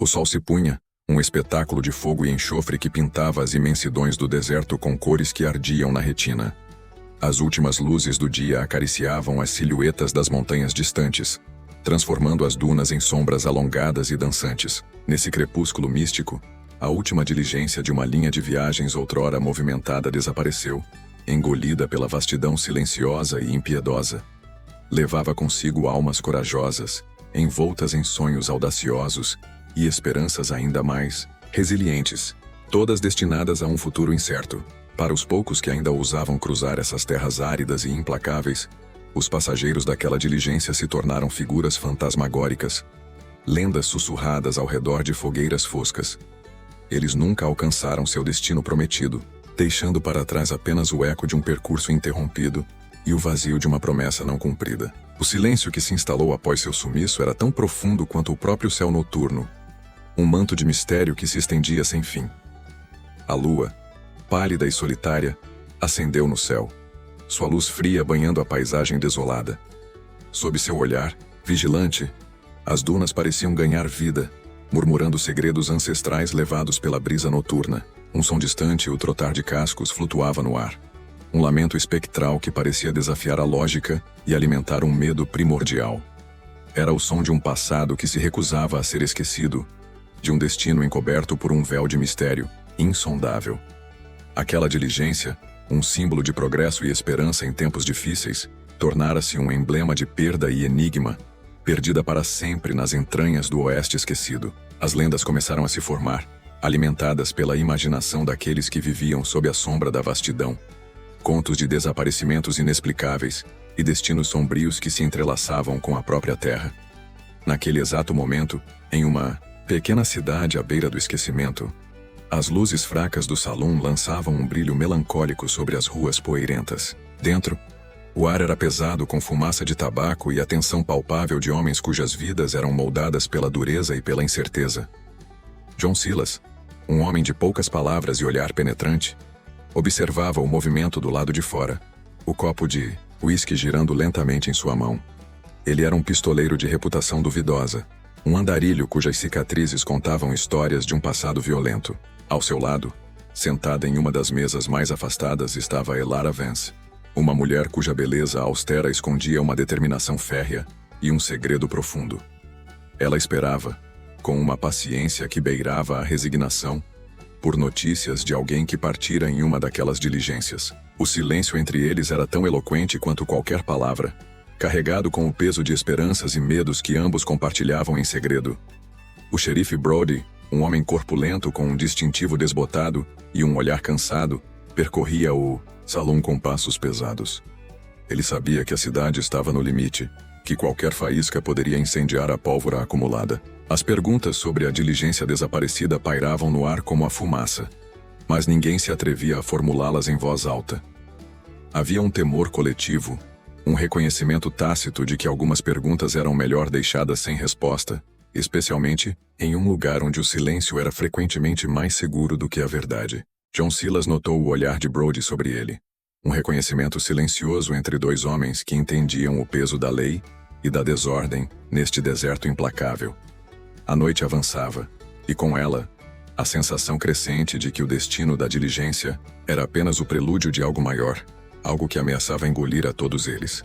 O sol se punha, um espetáculo de fogo e enxofre que pintava as imensidões do deserto com cores que ardiam na retina. As últimas luzes do dia acariciavam as silhuetas das montanhas distantes, transformando as dunas em sombras alongadas e dançantes. Nesse crepúsculo místico, a última diligência de uma linha de viagens outrora movimentada desapareceu, engolida pela vastidão silenciosa e impiedosa. Levava consigo almas corajosas, envoltas em sonhos audaciosos e esperanças ainda mais resilientes, todas destinadas a um futuro incerto. Para os poucos que ainda ousavam cruzar essas terras áridas e implacáveis, os passageiros daquela diligência se tornaram figuras fantasmagóricas, lendas sussurradas ao redor de fogueiras foscas. Eles nunca alcançaram seu destino prometido, deixando para trás apenas o eco de um percurso interrompido e o vazio de uma promessa não cumprida. O silêncio que se instalou após seu sumiço era tão profundo quanto o próprio céu noturno, um manto de mistério que se estendia sem fim. A lua, pálida e solitária, acendeu no céu, sua luz fria banhando a paisagem desolada. Sob seu olhar, vigilante, as dunas pareciam ganhar vida, murmurando segredos ancestrais levados pela brisa noturna. Um som distante e o trotar de cascos flutuava no ar. Um lamento espectral que parecia desafiar a lógica e alimentar um medo primordial. Era o som de um passado que se recusava a ser esquecido, de um destino encoberto por um véu de mistério insondável. Aquela diligência, um símbolo de progresso e esperança em tempos difíceis, tornara-se um emblema de perda e enigma, perdida para sempre nas entranhas do oeste esquecido. As lendas começaram a se formar, alimentadas pela imaginação daqueles que viviam sob a sombra da vastidão. Contos de desaparecimentos inexplicáveis e destinos sombrios que se entrelaçavam com a própria terra. Naquele exato momento, em uma pequena cidade à beira do esquecimento, as luzes fracas do salão lançavam um brilho melancólico sobre as ruas poeirentas. Dentro, o ar era pesado com fumaça de tabaco e a tensão palpável de homens cujas vidas eram moldadas pela dureza e pela incerteza. John Silas, um homem de poucas palavras e olhar penetrante, observava o movimento do lado de fora, o copo de uísque girando lentamente em sua mão. Ele era um pistoleiro de reputação duvidosa, um andarilho cujas cicatrizes contavam histórias de um passado violento. Ao seu lado, sentada em uma das mesas mais afastadas, estava Elara Vance, uma mulher cuja beleza austera escondia uma determinação férrea e um segredo profundo. Ela esperava, com uma paciência que beirava a resignação, por notícias de alguém que partira em uma daquelas diligências. O silêncio entre eles era tão eloquente quanto qualquer palavra, carregado com o peso de esperanças e medos que ambos compartilhavam em segredo. O xerife Brody, um homem corpulento com um distintivo desbotado e um olhar cansado, percorria o salão com passos pesados. Ele sabia que a cidade estava no limite, que qualquer faísca poderia incendiar a pólvora acumulada. As perguntas sobre a diligência desaparecida pairavam no ar como a fumaça, mas ninguém se atrevia a formulá-las em voz alta. Havia um temor coletivo, um reconhecimento tácito de que algumas perguntas eram melhor deixadas sem resposta, especialmente em um lugar onde o silêncio era frequentemente mais seguro do que a verdade. John Silas notou o olhar de Brody sobre ele, um reconhecimento silencioso entre dois homens que entendiam o peso da lei e da desordem neste deserto implacável. A noite avançava, e com ela, a sensação crescente de que o destino da diligência era apenas o prelúdio de algo maior, algo que ameaçava engolir a todos eles.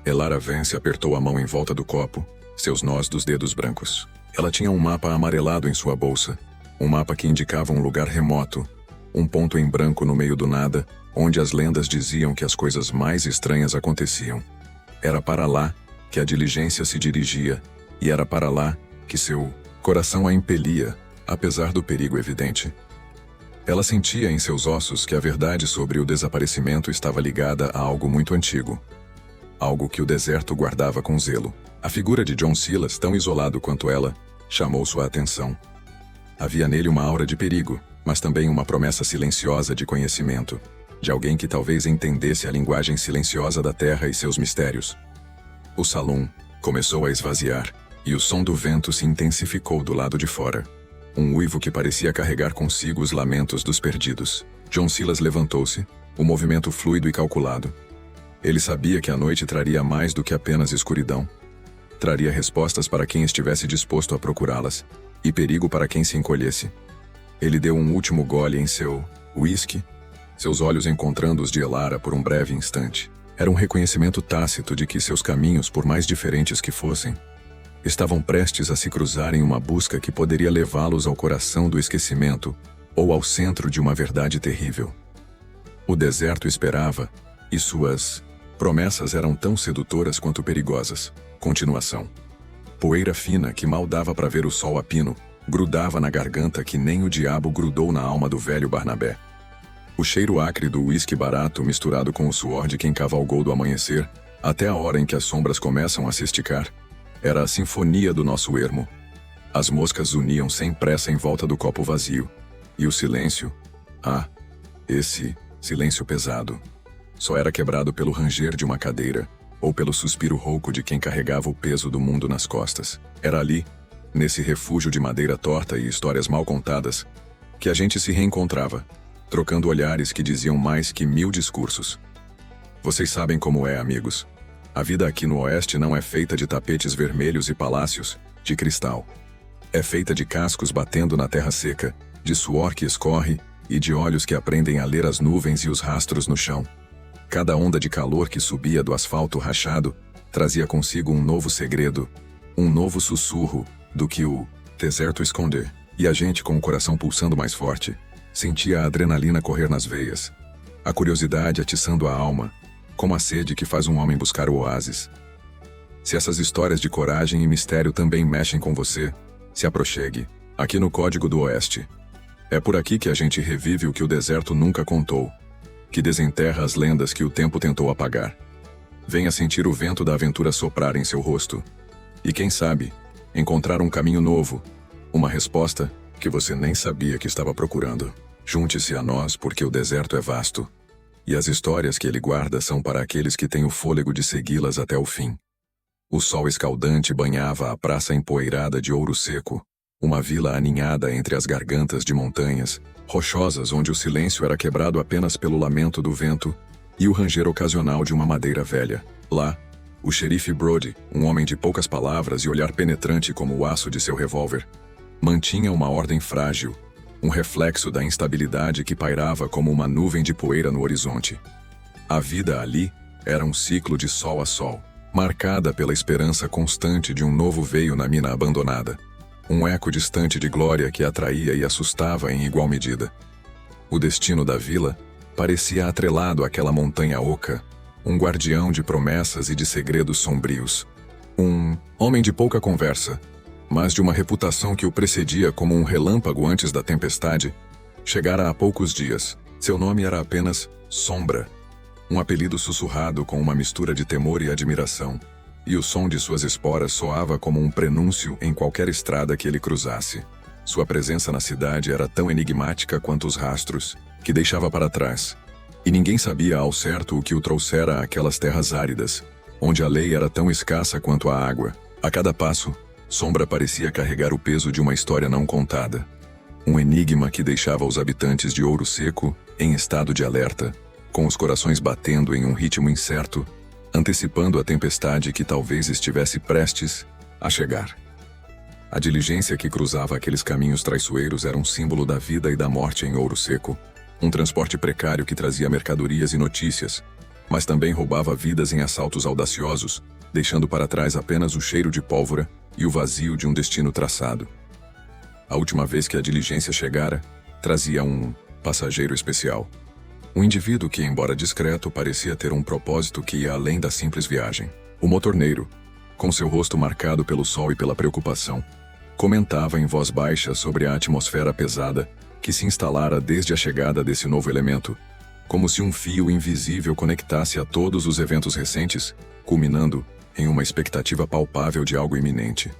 Elara Vance apertou a mão em volta do copo, seus nós dos dedos brancos. Ela tinha um mapa amarelado em sua bolsa, um mapa que indicava um lugar remoto, um ponto em branco no meio do nada, onde as lendas diziam que as coisas mais estranhas aconteciam. Era para lá que a diligência se dirigia, e era para lá que seu coração a impelia, apesar do perigo evidente. Ela sentia em seus ossos que a verdade sobre o desaparecimento estava ligada a algo muito antigo. Algo que o deserto guardava com zelo. A figura de John Silas, tão isolado quanto ela, chamou sua atenção. Havia nele uma aura de perigo, mas também uma promessa silenciosa de conhecimento, de alguém que talvez entendesse a linguagem silenciosa da terra e seus mistérios. O salão começou a esvaziar, e o som do vento se intensificou do lado de fora. Um uivo que parecia carregar consigo os lamentos dos perdidos. John Silas levantou-se, o movimento fluido e calculado. Ele sabia que a noite traria mais do que apenas escuridão. Traria respostas para quem estivesse disposto a procurá-las, e perigo para quem se encolhesse. Ele deu um último gole em seu uísque, seus olhos encontrando os de Elara por um breve instante. Era um reconhecimento tácito de que seus caminhos, por mais diferentes que fossem, estavam prestes a se cruzar em uma busca que poderia levá-los ao coração do esquecimento ou ao centro de uma verdade terrível. O deserto esperava, e suas promessas eram tão sedutoras quanto perigosas. Continuação. Poeira fina que mal dava para ver o sol a pino, grudava na garganta que nem o diabo grudou na alma do velho Barnabé. O cheiro acre do uísque barato misturado com o suor de quem cavalgou do amanhecer, até a hora em que as sombras começam a se esticar, era a sinfonia do nosso ermo. As moscas uniam sem pressa em volta do copo vazio. E o silêncio, esse silêncio pesado, só era quebrado pelo ranger de uma cadeira, ou pelo suspiro rouco de quem carregava o peso do mundo nas costas. Era ali, nesse refúgio de madeira torta e histórias mal contadas, que a gente se reencontrava, trocando olhares que diziam mais que 1000 discursos. Vocês sabem como é, amigos. A vida aqui no Oeste não é feita de tapetes vermelhos e palácios de cristal. É feita de cascos batendo na terra seca, de suor que escorre e de olhos que aprendem a ler as nuvens e os rastros no chão. Cada onda de calor que subia do asfalto rachado trazia consigo um novo segredo, um novo sussurro do que o deserto esconde. E a gente, com o coração pulsando mais forte, sentia a adrenalina correr nas veias, a curiosidade atiçando a alma, como a sede que faz um homem buscar o oásis. Se essas histórias de coragem e mistério também mexem com você, se aproxegue, aqui no Código do Oeste. É por aqui que a gente revive o que o deserto nunca contou, que desenterra as lendas que o tempo tentou apagar. Venha sentir o vento da aventura soprar em seu rosto. E quem sabe, encontrar um caminho novo, uma resposta que você nem sabia que estava procurando. Junte-se a nós porque o deserto é vasto. E as histórias que ele guarda são para aqueles que têm o fôlego de segui-las até o fim. O sol escaldante banhava a praça empoeirada de Ouro Seco, uma vila aninhada entre as gargantas de montanhas rochosas onde o silêncio era quebrado apenas pelo lamento do vento e o ranger ocasional de uma madeira velha. Lá, o xerife Brody, um homem de poucas palavras e olhar penetrante como o aço de seu revólver, mantinha uma ordem frágil, um reflexo da instabilidade que pairava como uma nuvem de poeira no horizonte. A vida ali era um ciclo de sol a sol, marcada pela esperança constante de um novo veio na mina abandonada. Um eco distante de glória que atraía e assustava em igual medida. O destino da vila parecia atrelado àquela montanha oca, um guardião de promessas e de segredos sombrios. Um homem de pouca conversa, mas de uma reputação que o precedia como um relâmpago antes da tempestade, chegara há poucos dias. Seu nome era apenas Sombra, um apelido sussurrado com uma mistura de temor e admiração. E o som de suas esporas soava como um prenúncio em qualquer estrada que ele cruzasse. Sua presença na cidade era tão enigmática quanto os rastros que deixava para trás. E ninguém sabia ao certo o que o trouxera àquelas terras áridas, onde a lei era tão escassa quanto a água. A cada passo, Sombra parecia carregar o peso de uma história não contada. Um enigma que deixava os habitantes de Ouro Seco em estado de alerta, com os corações batendo em um ritmo incerto, antecipando a tempestade que talvez estivesse prestes a chegar. A diligência que cruzava aqueles caminhos traiçoeiros era um símbolo da vida e da morte em Ouro Seco, um transporte precário que trazia mercadorias e notícias, mas também roubava vidas em assaltos audaciosos, deixando para trás apenas o cheiro de pólvora e o vazio de um destino traçado. A última vez que a diligência chegara, trazia um passageiro especial. Um indivíduo que, embora discreto, parecia ter um propósito que ia além da simples viagem. O motorneiro, com seu rosto marcado pelo sol e pela preocupação, comentava em voz baixa sobre a atmosfera pesada que se instalara desde a chegada desse novo elemento, como se um fio invisível conectasse a todos os eventos recentes, culminando em uma expectativa palpável de algo iminente.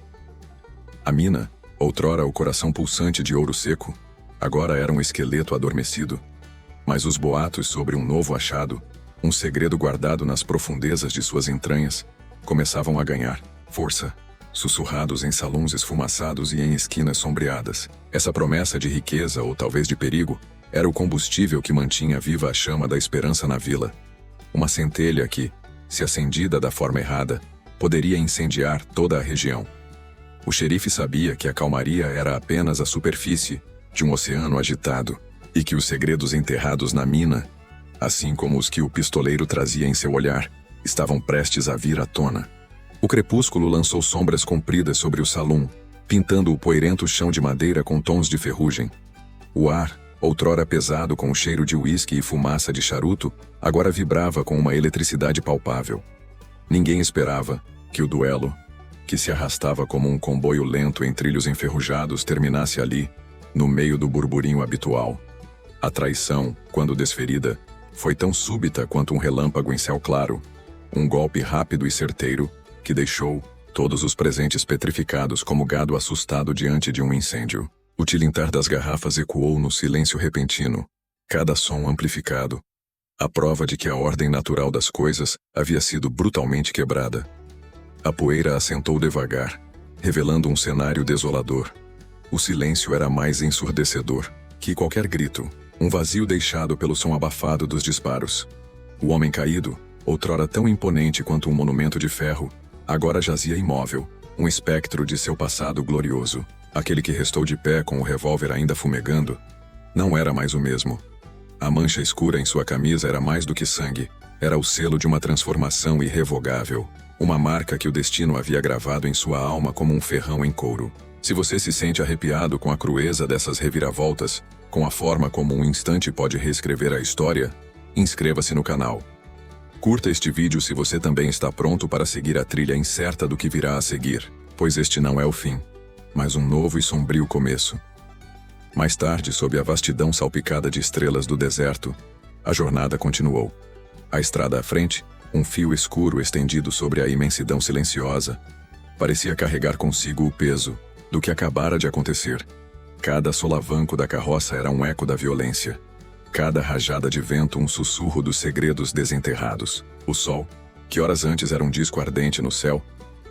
A mina, outrora o coração pulsante de Ouro Seco, agora era um esqueleto adormecido. Mas os boatos sobre um novo achado, um segredo guardado nas profundezas de suas entranhas, começavam a ganhar força, sussurrados em salões esfumaçados e em esquinas sombreadas. Essa promessa de riqueza ou talvez de perigo era o combustível que mantinha viva a chama da esperança na vila. Uma centelha que, se acendida da forma errada, poderia incendiar toda a região. O xerife sabia que a calmaria era apenas a superfície de um oceano agitado e que os segredos enterrados na mina, assim como os que o pistoleiro trazia em seu olhar, estavam prestes a vir à tona. O crepúsculo lançou sombras compridas sobre o salão, pintando o poeirento chão de madeira com tons de ferrugem. O ar, outrora pesado com o cheiro de uísque e fumaça de charuto, agora vibrava com uma eletricidade palpável. Ninguém esperava que o duelo, que se arrastava como um comboio lento em trilhos enferrujados, terminasse ali, no meio do burburinho habitual. A traição, quando desferida, foi tão súbita quanto um relâmpago em céu claro, um golpe rápido e certeiro que deixou todos os presentes petrificados como gado assustado diante de um incêndio. O tilintar das garrafas ecoou no silêncio repentino, cada som amplificado, a prova de que a ordem natural das coisas havia sido brutalmente quebrada. A poeira assentou devagar, revelando um cenário desolador. O silêncio era mais ensurdecedor que qualquer grito, um vazio deixado pelo som abafado dos disparos. O homem caído, outrora tão imponente quanto um monumento de ferro, agora jazia imóvel, um espectro de seu passado glorioso. Aquele que restou de pé com o revólver ainda fumegando, não era mais o mesmo. A mancha escura em sua camisa era mais do que sangue, era o selo de uma transformação irrevogável, uma marca que o destino havia gravado em sua alma como um ferrão em couro. Se você se sente arrepiado com a crueza dessas reviravoltas, com a forma como um instante pode reescrever a história, inscreva-se no canal. Curta este vídeo se você também está pronto para seguir a trilha incerta do que virá a seguir, pois este não é o fim, mas um novo e sombrio começo. Mais tarde, sob a vastidão salpicada de estrelas do deserto, a jornada continuou. A estrada à frente, um fio escuro estendido sobre a imensidão silenciosa, parecia carregar consigo o peso do que acabara de acontecer. Cada solavanco da carroça era um eco da violência. Cada rajada de vento um sussurro dos segredos desenterrados. O sol, que horas antes era um disco ardente no céu,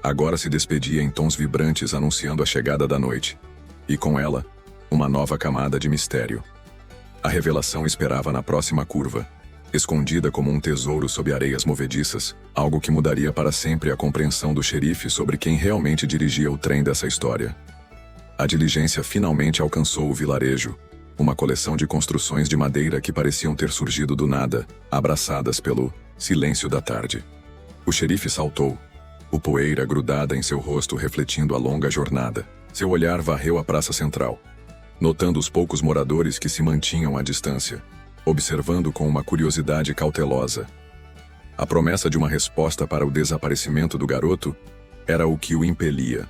agora se despedia em tons vibrantes anunciando a chegada da noite. E com ela, uma nova camada de mistério. A revelação esperava na próxima curva, escondida como um tesouro sob areias movediças, algo que mudaria para sempre a compreensão do xerife sobre quem realmente dirigia o trem dessa história. A diligência finalmente alcançou o vilarejo, uma coleção de construções de madeira que pareciam ter surgido do nada, abraçadas pelo silêncio da tarde. O xerife saltou, o poeira grudada em seu rosto refletindo a longa jornada. Seu olhar varreu a praça central, notando os poucos moradores que se mantinham à distância, observando com uma curiosidade cautelosa. A promessa de uma resposta para o desaparecimento do garoto era o que o impelia,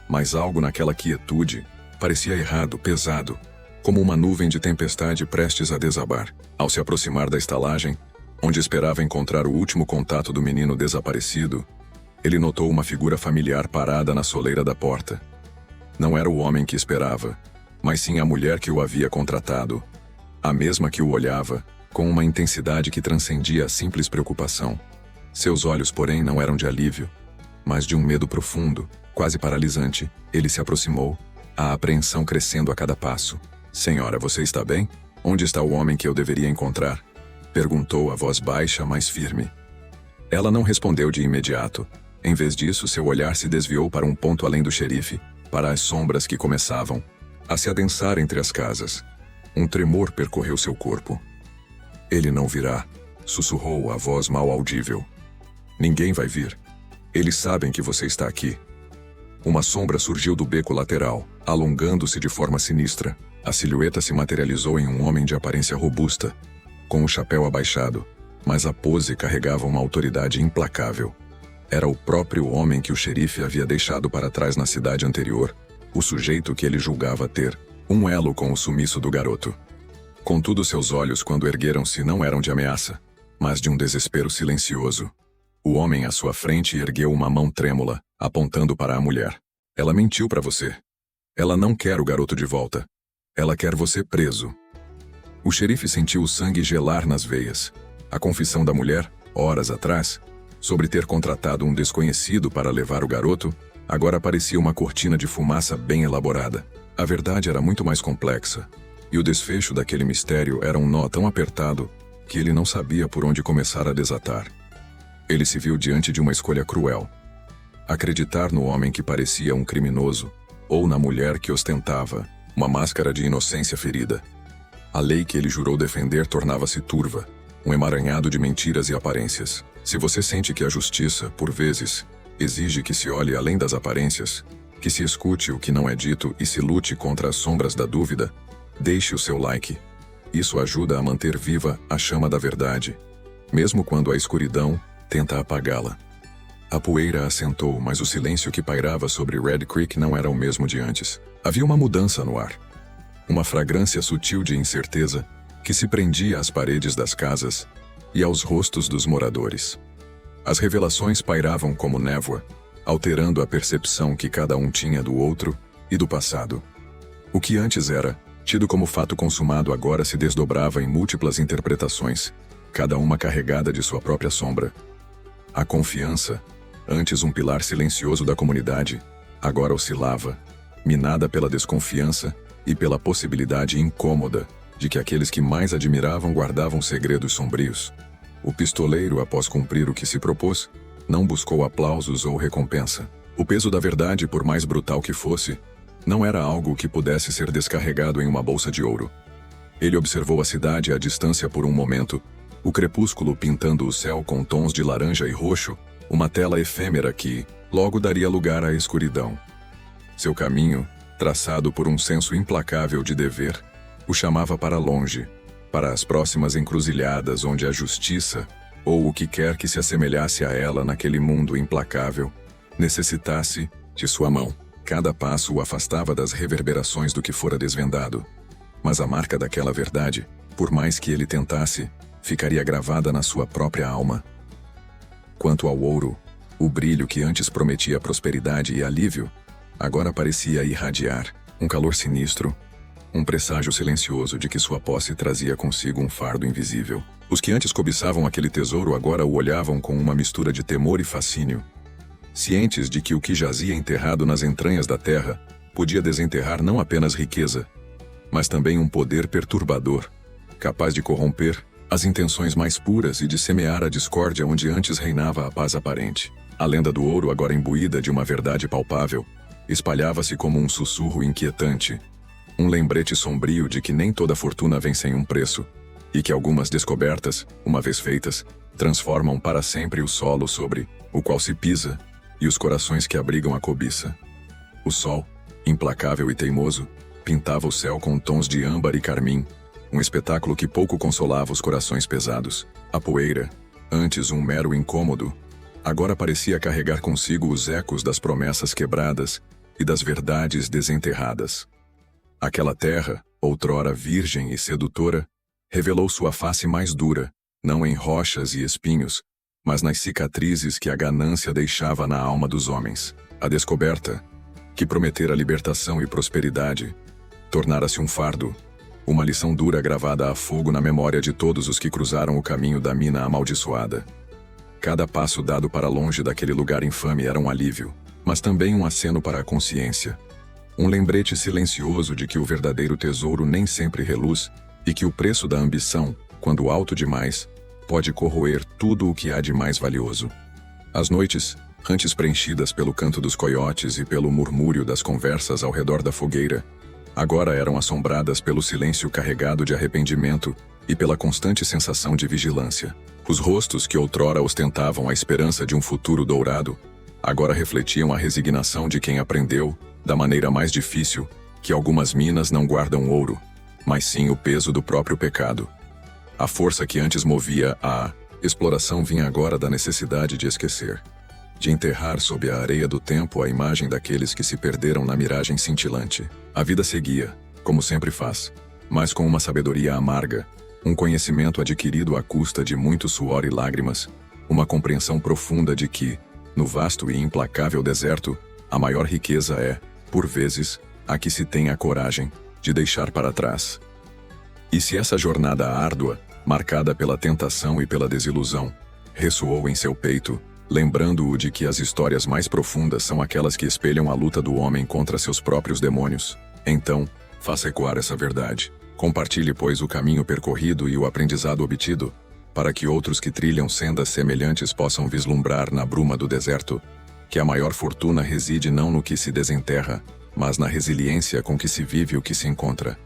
mas algo naquela quietude parecia errado, pesado, como uma nuvem de tempestade prestes a desabar. Ao se aproximar da estalagem, onde esperava encontrar o último contato do menino desaparecido, ele notou uma figura familiar parada na soleira da porta. Não era o homem que esperava, mas sim a mulher que o havia contratado, a mesma que o olhava, com uma intensidade que transcendia a simples preocupação. Seus olhos, porém, não eram de alívio, mas de um medo profundo, quase paralisante. Ele se aproximou, a apreensão crescendo a cada passo. "Senhora, você está bem? Onde está o homem que eu deveria encontrar?" perguntou a voz baixa, mas firme. Ela não respondeu de imediato. Em vez disso, seu olhar se desviou para um ponto além do xerife, para as sombras que começavam a se adensar entre as casas. Um tremor percorreu seu corpo. "Ele não virá", sussurrou a voz mal audível. "Ninguém vai vir. Eles sabem que você está aqui." Uma sombra surgiu do beco lateral, alongando-se de forma sinistra. A silhueta se materializou em um homem de aparência robusta, com o chapéu abaixado, mas a pose carregava uma autoridade implacável. Era o próprio homem que o xerife havia deixado para trás na cidade anterior, o sujeito que ele julgava ter um elo com o sumiço do garoto. Contudo, seus olhos, quando ergueram-se, não eram de ameaça, mas de um desespero silencioso. O homem à sua frente ergueu uma mão trêmula, apontando para a mulher. "Ela mentiu para você. Ela não quer o garoto de volta. Ela quer você preso." O xerife sentiu o sangue gelar nas veias. A confissão da mulher, horas atrás, sobre ter contratado um desconhecido para levar o garoto, agora parecia uma cortina de fumaça bem elaborada. A verdade era muito mais complexa, e o desfecho daquele mistério era um nó tão apertado que ele não sabia por onde começar a desatar. Ele se viu diante de uma escolha cruel. Acreditar no homem que parecia um criminoso, ou na mulher que ostentava uma máscara de inocência ferida. A lei que ele jurou defender tornava-se turva, um emaranhado de mentiras e aparências. Se você sente que a justiça, por vezes, exige que se olhe além das aparências, que se escute o que não é dito e se lute contra as sombras da dúvida, deixe o seu like. Isso ajuda a manter viva a chama da verdade, mesmo quando a escuridão tenta apagá-la. A poeira assentou, mas o silêncio que pairava sobre Red Creek não era o mesmo de antes. Havia uma mudança no ar. Uma fragrância sutil de incerteza que se prendia às paredes das casas e aos rostos dos moradores. As revelações pairavam como névoa, alterando a percepção que cada um tinha do outro e do passado. O que antes era tido como fato consumado agora se desdobrava em múltiplas interpretações, cada uma carregada de sua própria sombra. A confiança, antes um pilar silencioso da comunidade, agora oscilava, minada pela desconfiança e pela possibilidade incômoda de que aqueles que mais admiravam guardavam segredos sombrios. O pistoleiro, após cumprir o que se propôs, não buscou aplausos ou recompensa. O peso da verdade, por mais brutal que fosse, não era algo que pudesse ser descarregado em uma bolsa de ouro. Ele observou a cidade à distância por um momento, o crepúsculo pintando o céu com tons de laranja e roxo, uma tela efêmera que, logo daria lugar à escuridão. Seu caminho, traçado por um senso implacável de dever, o chamava para longe, para as próximas encruzilhadas onde a justiça, ou o que quer que se assemelhasse a ela naquele mundo implacável, necessitasse de sua mão. Cada passo o afastava das reverberações do que fora desvendado. Mas a marca daquela verdade, por mais que ele tentasse, ficaria gravada na sua própria alma. Quanto ao ouro, o brilho que antes prometia prosperidade e alívio, agora parecia irradiar um calor sinistro, um presságio silencioso de que sua posse trazia consigo um fardo invisível. Os que antes cobiçavam aquele tesouro agora o olhavam com uma mistura de temor e fascínio, cientes de que o que jazia enterrado nas entranhas da terra podia desenterrar não apenas riqueza, mas também um poder perturbador, capaz de corromper as intenções mais puras e de semear a discórdia onde antes reinava a paz aparente. A lenda do ouro, agora imbuída de uma verdade palpável, espalhava-se como um sussurro inquietante, um lembrete sombrio de que nem toda fortuna vem sem um preço, e que algumas descobertas, uma vez feitas, transformam para sempre o solo sobre o qual se pisa e os corações que abrigam a cobiça. O sol, implacável e teimoso, pintava o céu com tons de âmbar e carmim, um espetáculo que pouco consolava os corações pesados. A poeira, antes um mero incômodo, agora parecia carregar consigo os ecos das promessas quebradas e das verdades desenterradas. Aquela terra, outrora virgem e sedutora, revelou sua face mais dura, não em rochas e espinhos, mas nas cicatrizes que a ganância deixava na alma dos homens. A descoberta, que prometera libertação e prosperidade, tornara-se um fardo, uma lição dura gravada a fogo na memória de todos os que cruzaram o caminho da mina amaldiçoada. Cada passo dado para longe daquele lugar infame era um alívio, mas também um aceno para a consciência. Um lembrete silencioso de que o verdadeiro tesouro nem sempre reluz e que o preço da ambição, quando alto demais, pode corroer tudo o que há de mais valioso. As noites, antes preenchidas pelo canto dos coiotes e pelo murmúrio das conversas ao redor da fogueira, agora eram assombradas pelo silêncio carregado de arrependimento e pela constante sensação de vigilância. Os rostos que outrora ostentavam a esperança de um futuro dourado, agora refletiam a resignação de quem aprendeu, da maneira mais difícil, que algumas minas não guardam ouro, mas sim o peso do próprio pecado. A força que antes movia a exploração vinha agora da necessidade de esquecer, de enterrar sob a areia do tempo a imagem daqueles que se perderam na miragem cintilante. A vida seguia, como sempre faz, mas com uma sabedoria amarga, um conhecimento adquirido à custa de muito suor e lágrimas, uma compreensão profunda de que, no vasto e implacável deserto, a maior riqueza é, por vezes, a que se tem a coragem de deixar para trás. E se essa jornada árdua, marcada pela tentação e pela desilusão, ressoou em seu peito, lembrando-o de que as histórias mais profundas são aquelas que espelham a luta do homem contra seus próprios demônios, então, faça ecoar essa verdade. Compartilhe, pois, o caminho percorrido e o aprendizado obtido, para que outros que trilham sendas semelhantes possam vislumbrar na bruma do deserto que a maior fortuna reside não no que se desenterra, mas na resiliência com que se vive o que se encontra.